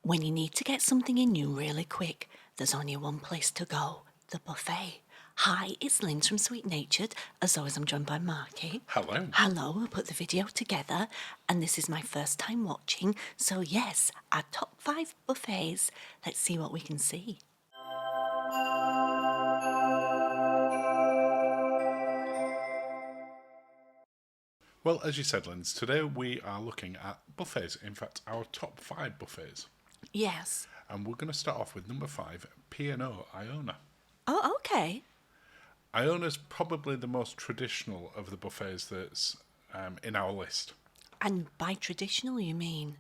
When you need to get something in you really quick, there's only one place to go, the buffet. Hi, it's Linz from Sweet Natured. As always, I'm joined by Marky. Hello. Hello, we'll put the video together, and this is my first time watching, so yes, our top 5 buffets. Let's see what we can see. Well, as you said, Linz, today we are looking at buffets. In fact, our top 5 buffets. Yes. And we're going to start off with number 5, P&O Iona. Oh, okay. Iona's probably the most traditional of the buffets that's in our list. And by traditional, you mean?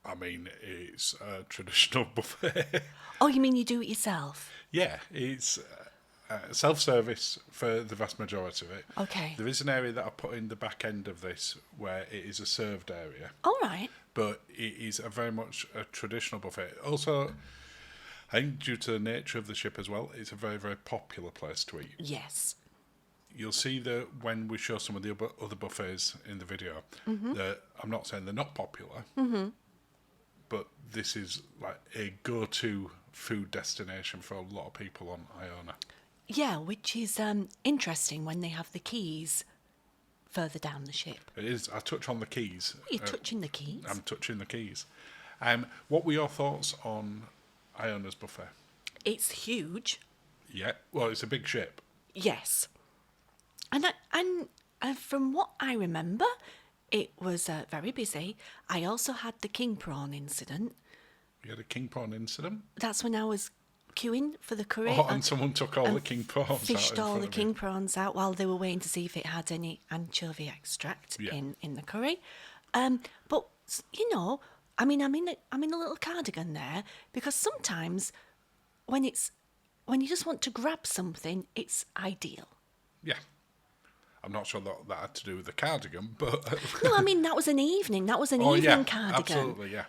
I mean, it's a traditional buffet. Oh, you mean you do it yourself? Yeah, it's self-service for the vast majority of it. Okay. There is an area that I put in the back end of this where it is a served area. All right. But it is very much a traditional buffet. Also, I think due to the nature of the ship as well, it's a very, very popular place to eat. Yes. You'll see that when we show some of the other buffets in the video, that I'm not saying they're not popular, but this is like a go-to food destination for a lot of people on Iona. Yeah, which is interesting when they have the keys further down the ship. It is. I touch on the keys. You're touching the keys. I'm touching the keys. What were your thoughts on Iona's buffet? It's huge. Yeah, well, it's a big ship. Yes. And from what I remember, it was very busy. I also had the king prawn incident. You had a king prawn incident? That's when I was queuing for the curry. Oh, and someone took all the king prawns out. Fished all the king prawns out while they were waiting to see if it had any anchovy extract in the curry. But you know, I mean, I'm in a little cardigan there because sometimes when you just want to grab something, it's ideal. Yeah. I'm not sure that had to do with the cardigan, but... No, I mean, that was an evening. That was an evening cardigan. Absolutely, yeah.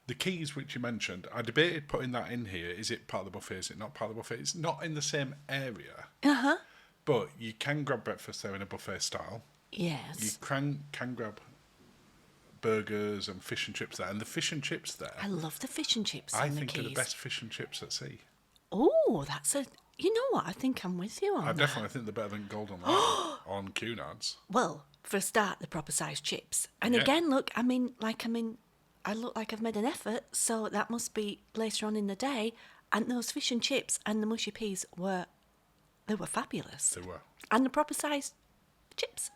The keys, which you mentioned, I debated putting that in here. Is it part of the buffet? Is it not part of the buffet? It's not in the same area. Uh-huh. But you can grab breakfast there in a buffet style. Yes. You can grab burgers and fish and chips there. And the fish and chips there... I love the fish and chips I on the think keys. are the best fish and chips at sea. Oh, that's a... You know what? I think I'm with you on that. I definitely think they're better than Golden Lion on Cunard's. Well, for a start, the proper sized chips. And Yeah. again, look, I look like I've made an effort, so that must be later on in the day. And those fish and chips and the mushy peas were fabulous. They were. And the proper sized chips.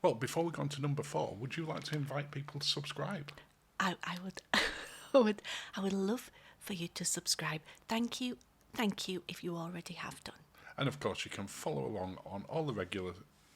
Well, before we go on to number 4, would you like to invite people to subscribe? I would, I would love for you to subscribe. Thank you if you already have done. And of course, you can follow along on all the regular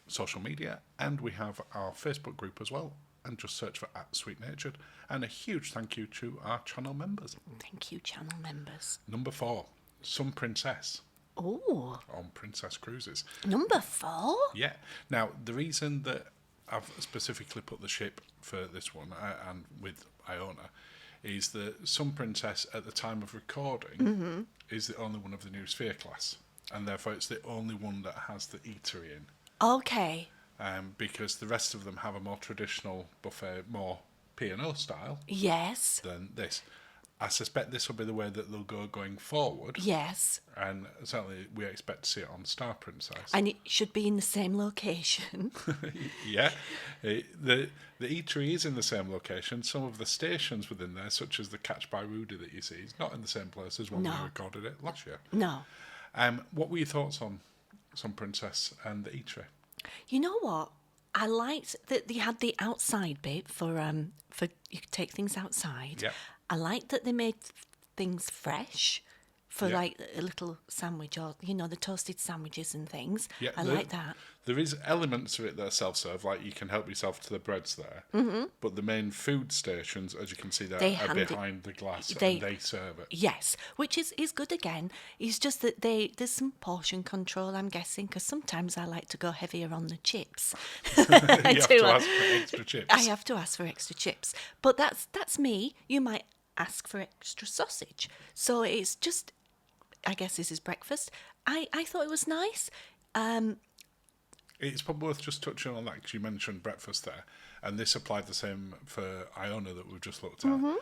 social media, and we have our Facebook group as well. And just search for @SweetNatured. And a huge thank you to our channel members. Thank you, channel members. Number 4, Sun Princess Oh, on Princess Cruises. number 4? Yeah. Now, the reason that I've specifically put the ship for this one and with Iona is that Sun Princess, at the time of recording, is the only one of the new Sphere class. And therefore, it's the only one that has the eatery in. Okay. Because the rest of them have a more traditional buffet, more P&O style Yes. than this. I suspect this will be the way that they'll go going forward. Yes. And certainly we expect to see it on Star Princess. And it should be in the same location. Yeah. The eatery is in the same location. Some of the stations within there, such as the Catch by Rudy that you see, is not in the same place as when we recorded it last year. No. What were your thoughts on Sun Princess and the eatery? You know what? I liked that they had the outside bit for you could take things outside. Yeah. I liked that they made things fresh for Yeah. like a little sandwich or the toasted sandwiches and things. Yeah, I like that. There is elements of it that are self-serve, like you can help yourself to the breads there. Mm-hmm. But the main food stations, as you can see there, They are hand it- behind the glass they- and they serve it. Yes, which is good again. It's just that there's some portion control, I'm guessing, because sometimes I like to go heavier on the chips. You have to ask for extra chips. I have to ask for extra chips. But that's me. You might ask for extra sausage. So it's just, I guess this is breakfast. I thought it was nice. It's probably worth just touching on that because you mentioned breakfast there, and this applied the same for Iona that we've just looked at. Mm-hmm.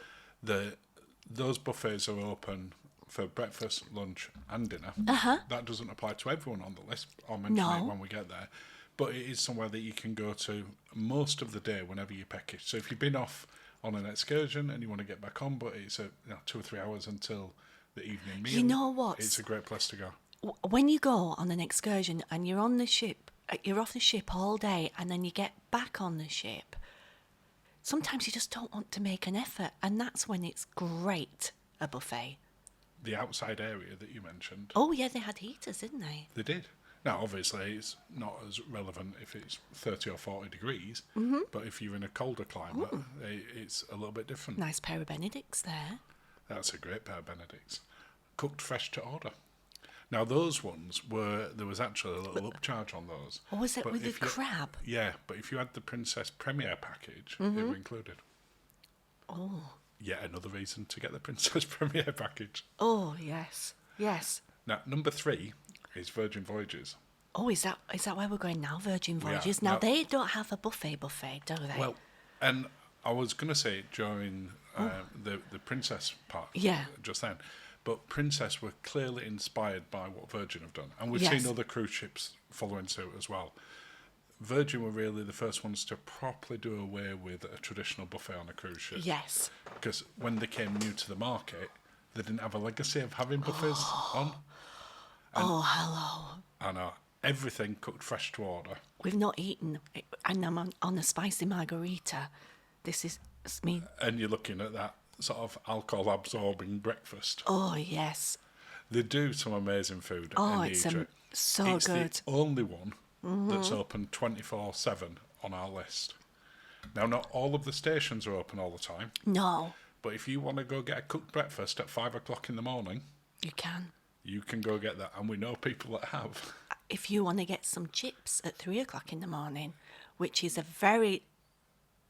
those buffets are open for breakfast, lunch, and dinner. That doesn't apply to everyone on the list. I'll mention it No. when we get there. But it is somewhere that you can go to most of the day whenever you package. So if you've been off on an excursion and you want to get back on, but it's 2 or 3 hours until the evening meal. You know what? It's a great place to go. When you go on an excursion and you're on the ship, you're off the ship all day, and then you get back on the ship, sometimes you just don't want to make an effort, and that's when it's great, a buffet. The outside area that you mentioned. Oh, yeah, they had heaters, didn't they? They did. Now, obviously, it's not as relevant if it's 30 or 40 degrees, but if you're in a colder climate, it's a little bit different. Nice pair of Benedicts there. That's a great pair of Benedicts. Cooked fresh to order. Now, those ones there was actually a little upcharge on those. Or was it But with the if you- crab? Yeah, but if you had the Princess Premier package, they were included. Oh. Yet another reason to get the Princess Premier package. Oh, yes. Yes. Now, number 3 is Virgin Voyages. Oh, is that where we're going now, Virgin We are. Voyages? Now, Now- they don't have a buffet, do they? Well, and I was going to say it during the Princess part Yeah. just then, but Princess were clearly inspired by what Virgin have done. And we've Yes. seen other cruise ships following suit as well. Virgin were really the first ones to properly do away with a traditional buffet on a cruise ship. Yes. Because when they came new to the market, they didn't have a legacy of having buffets on. Oh, hello. And everything cooked fresh to order. We've not eaten, and I'm on a spicy margarita. This is me. And you're looking at that sort of alcohol-absorbing breakfast. Oh, yes. They do some amazing food Oh, in the it's eatery. so It's good. the only one that's open 24/7 on our list. Now, not all of the stations are open all the time, No, but if you want to go get a cooked breakfast at 5 o'clock in the morning, you can. you can go get that. And we know people that have. If you want to get some chips at 3 o'clock in the morning, which is a very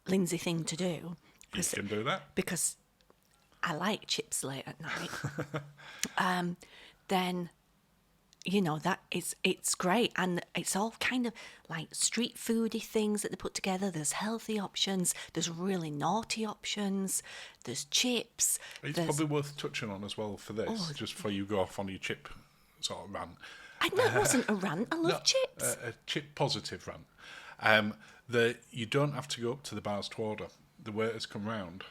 Lindsay thing to do, You can do that. because I like chips late at night, then, that it's great. And it's all kind of like street foody things that they put together. There's healthy options. There's really naughty options. There's chips. It's there's, probably worth touching on as well for this, just before you go off on your chip sort of rant. I know it wasn't a rant. I love chips. A chip positive rant. You don't have to go up to the bars to order. The waiters come round.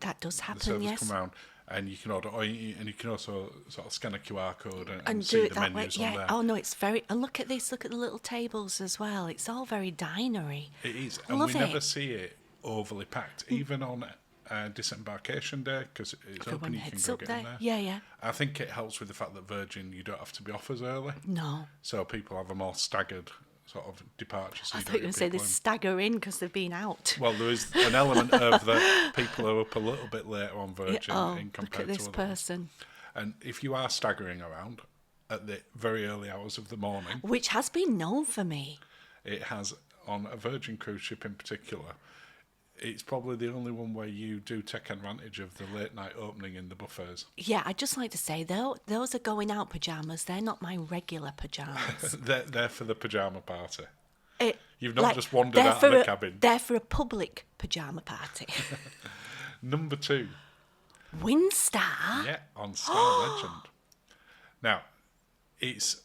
That does The happen, servers yes. come round, and you can order. And you can also sort of scan a QR code and And see do it the that way. menus on Yeah. there. Oh no, it's very. And look at this. Look at the little tables as well. It's all very dinery. It is, and Love we never it. see it overly packed, even on disembarkation day, because it's Everyone open. You can heads go up get there. in there. Yeah, yeah. I think it helps with the fact that Virgin, you don't have to be off as early, No. so people have a more staggered sort of departure. So I you thought don't you were going get to say they people in. stagger in because they've been out. Well, there is an element of that people are up a little bit later on Virgin Oh, in look compared at this to other ones. person. And if you are staggering around at the very early hours of the morning, Which has been known for me. it has, on a Virgin cruise ship in particular, it's probably the only one where you do take advantage of the late night opening in the buffets. Yeah, I'd just like to say, though, those are going out pyjamas. They're not my regular pyjamas. They're for the pyjama party. It, You've not just wandered out of the cabin. They're for a public pyjama party. Number 2, Windstar? yeah, on Star Legend. Now, it's,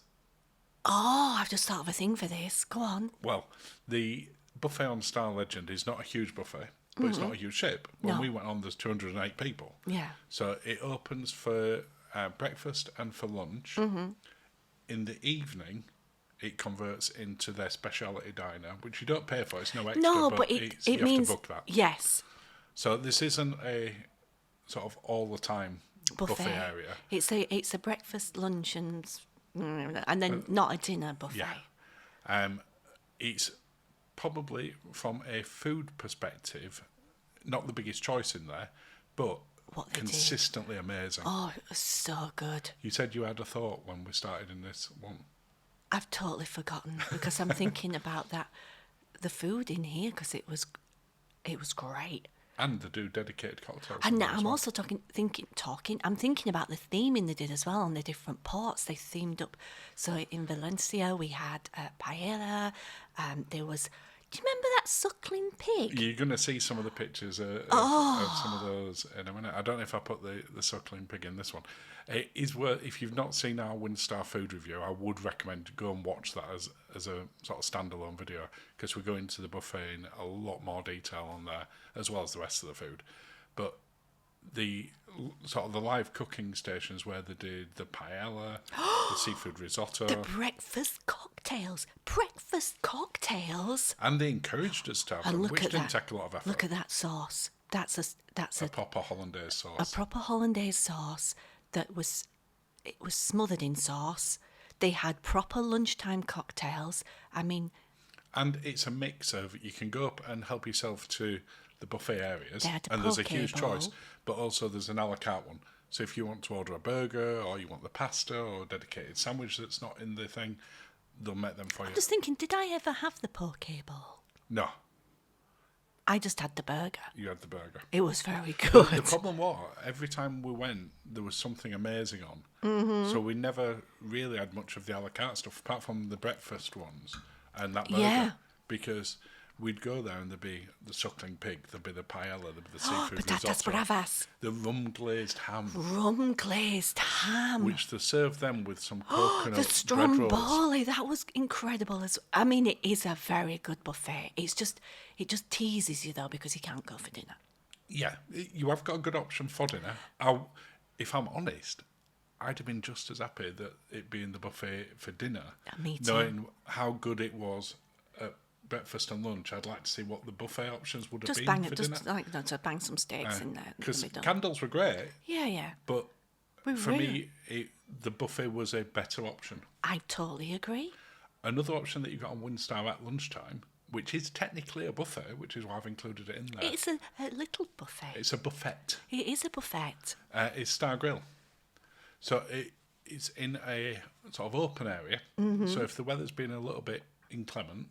Oh, I've just thought of a thing for this. Go on. well, the buffet on Star Legend is not a huge buffet, but it's not a huge ship. When No. we went on, there's 208 people. Yeah. So it opens for breakfast and for lunch. In the evening, it converts into their speciality diner, which you don't pay for. It's no extra, No, but but you it have means to book that. yes, So this isn't a sort of all the time buffet area. It's a breakfast, lunch, and then not a dinner buffet. Yeah. It's probably, from a food perspective, not the biggest choice in there, but What they do. consistently amazing. Oh, it was so good. You said you had a thought when we started in this one. I've totally forgotten because I'm thinking about the food in here because it was great. And they do dedicated cocktails. And in there as I'm well. also I'm thinking about the theming they did as well on the different ports. They themed up. So in Valencia we had paella. There was Do you remember that suckling pig? You're going to see some of the pictures of some of those in a minute. I don't know if I put the suckling pig in this one. It is worth, if you've not seen our Windstar food review, I would recommend go and watch that as a sort of standalone video, because we go into the buffet in a lot more detail on there, as well as the rest of the food. But the sort of the live cooking stations where they did the paella, the seafood risotto, The breakfast cocktails. and they encouraged us to have And them, look which at didn't that. take a lot of effort. Look at that sauce. That's a a proper hollandaise sauce. proper hollandaise sauce that was smothered in sauce. They had proper lunchtime cocktails. I mean, And it's a mix of, you can go up and help yourself to the buffet areas, They had a and there's a poke huge bowl. choice, but also there's an a la carte one. So if you want to order a burger, or you want the pasta, or a dedicated sandwich that's not in the thing, they'll make them for you. just thinking, did I ever have the poke bowl? No, I just had the burger. you had the burger. It was very The good. problem was, every time we went, there was something amazing on. Mm-hmm. So we never really had much of the a la carte stuff, apart from the breakfast ones and that burger. Yeah. Because we'd go there and there'd be the suckling pig, there'd be the paella, there'd be the seafood Patatas risotto, bravas. the rum glazed ham, Rum glazed ham. which they served them with some coconut The bread rolls. stromboli, that was incredible. I mean, it is a very good buffet. It just teases you though, because you can't go for dinner. Yeah, you have got a good option for dinner. If I'm honest, I'd have been just as happy that it being the buffet for dinner. Me too. Knowing how good it was at breakfast and lunch, I'd like to see what the buffet options would have Just been bang for it, dinner. just like no, to bang some steaks in there. in the Because middle. candles were great, Yeah. but We for really- me, the buffet was a better option. I totally agree. Another option that you got on Windstar at lunchtime, which is technically a buffet, which is why I've included it in there. It's a little buffet. It's a buffet. It is a buffet. Is Star Grill. So it's in a sort of open area. Mm-hmm. So if the weather's been a little bit inclement,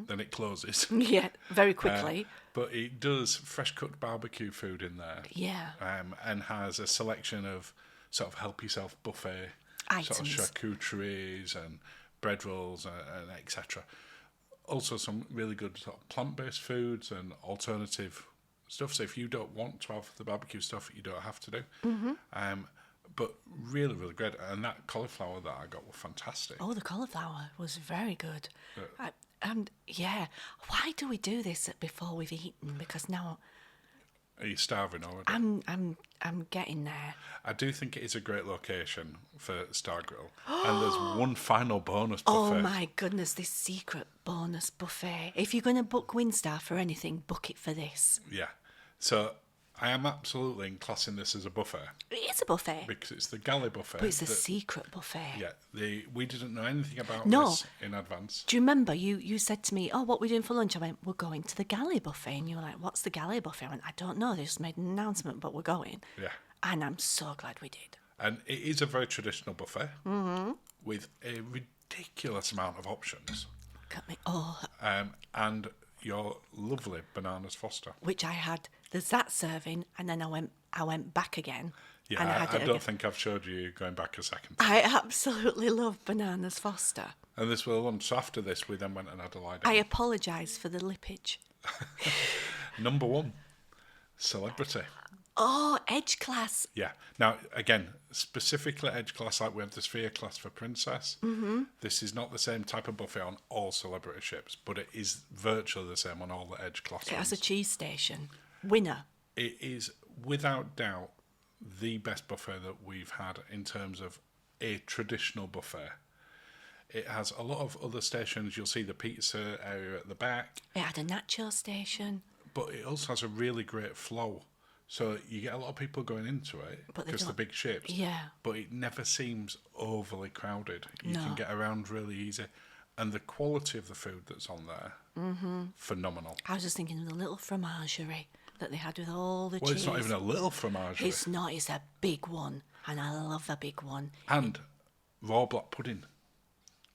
then it closes. Yeah, very quickly. But it does fresh cooked barbecue food in there. Yeah. And has a selection of sort of help yourself buffet sort of Items. charcuteries and bread rolls and etc. Also some really good sort of plant-based foods and alternative stuff. So if you don't want to have the barbecue stuff, you don't have to do. Mm-hmm. But really, really great. And that cauliflower that I got was fantastic. Oh, the cauliflower was very good. And yeah, why do we do this before we've eaten? Because now Are you starving already? I'm getting there. I do think it is a great location for Star Grill. And there's one final bonus buffet. Oh my goodness, this secret bonus buffet. If you're going to book Windstar for anything, book it for this. Yeah. So I am absolutely classing this as a buffet It is a buffet, because it's the galley buffet. but it's a that- secret buffet. Yeah, we didn't know anything about No. this in advance. Do you remember you said to me, oh, what are we doing for lunch? I went, we're going to the galley buffet. And you were like, what's the galley buffet? I went, I don't know. They just made an announcement, but we're going. Yeah. And I'm so glad we did. And it is a very traditional buffet with a ridiculous amount of options. Look at me. Oh, And your lovely bananas Foster. which I had. There's that serving, and then I went back again. Yeah, and I had it don't again. think I've showed you going back a second time. I absolutely love bananas Foster. And this was lunch. So after this, we then went and had a lie down. I apologise for the lippage. Number one, celebrity. Oh, Edge class. Yeah. Now, again, specifically Edge class, like we had the Sphere class for Princess. This is not the same type of buffet on all celebrity ships, but it is virtually the same on all the Edge class It has a ones. cheese station. Winner. It is, without doubt, the best buffet that we've had in terms of a traditional buffet. It has a lot of other stations. You'll see the pizza area at the back, It had a nacho station. but it also has a really great flow. So you get a lot of people going into it But they because they're don't- big ships. Yeah. But it never seems overly crowded. You No. can get around really easy. And the quality of the food that's on there, phenomenal. I was just thinking of the little fromagerie that they had with all the Well, cheese. it's not even a little fromage. It's not. It's a big one, and I love a big one. And raw black pudding.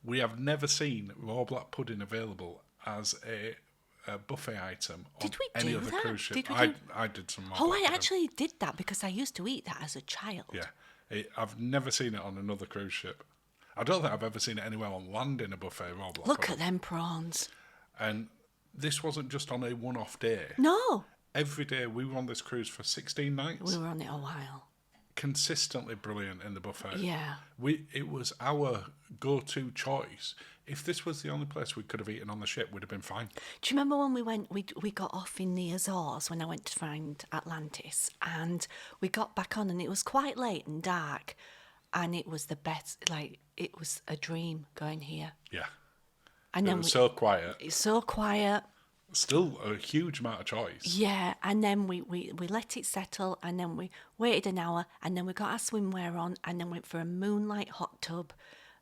We have never seen raw black pudding available as a buffet item on Did we any do other that? cruise ship. Did we do- I did some raw Oh, black I pudding. actually did that because I used to eat that as a child. Yeah. I've never seen it on another cruise ship. I don't think I've ever seen it anywhere on land in a buffet raw black Look pudding. at them prawns. And this wasn't just on a one-off day. No, Every day we were on this cruise for 16 nights. we were on it a while. Consistently brilliant in the buffet. Yeah. It was our go-to choice. If this was the only place we could have eaten on the ship, we'd have been fine. Do you remember when we got off in the Azores when I went to find Atlantis, and we got back on and it was quite late and dark, and it was the best, like, it was a dream going here. Yeah. And It then was so quiet. it's so quiet. Still a huge amount of choice. Yeah, and then we let it settle, and then we waited an hour, and then we got our swimwear on, and then went for a moonlight hot tub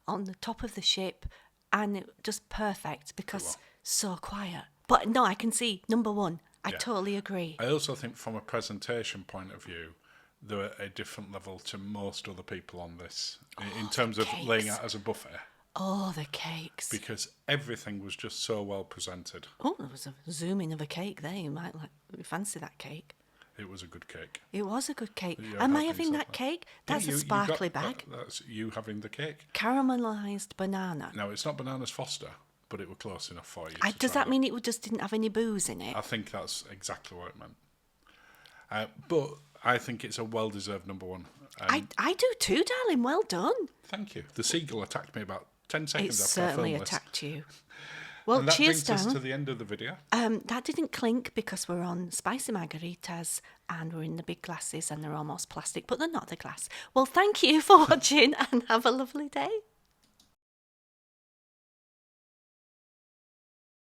on the top of the ship, and it just perfect because so quiet. But no, I can see, number one, I totally agree. I also think from a presentation point of view, they're at a different level to most other people on this in terms of laying out as a buffet. Oh, the cakes. Because everything was just so well presented. Oh, there was a zooming of a cake there. You might fancy that cake. It was a good cake. It was a good cake. You're Am I helping having that yourself cake? Yeah, That's a you sparkly got- bag. That's you having the cake. Caramelised banana. Now, it's not Bananas Foster, but it was close enough for you. Does that mean it just didn't have any booze in it? I think that's exactly what it meant. But I think it's a well-deserved number one. I do too, darling. Well done. Thank you. The seagull attacked me about 10 It seconds after I certainly filmed this. attacked you. Well, And that cheers, brings us Dan. to the end of the video. That didn't clink because we're on spicy margaritas and we're in the big glasses and they're almost plastic, but they're not the glass. Well, thank you for watching and have a lovely day.